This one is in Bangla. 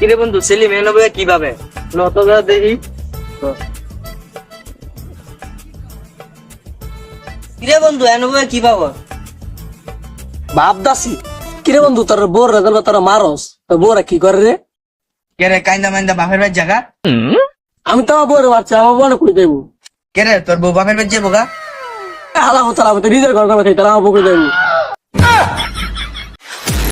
কিরে বন্ধু সেলিম এনে কিভাবে নত দেখি। কিরে বন্ধু এনে কিভাবে ভাবদাসি। কিরে বন্ধু তোর বোর রেজাল্ট তোরা মারস, তো বোরা কি করে রে? কেরে কাইন্দা মাইন্দা বাপের বাড়ির জায়গা। আমি তো আমার বোরে মারছি, আমার বোনে কই দেবো? কেরে তোর বউ বাপের বাড়ির যাবো গা। হালাম তারা নিজের ঘর করে খাই, তারা আমার বকে দেবো।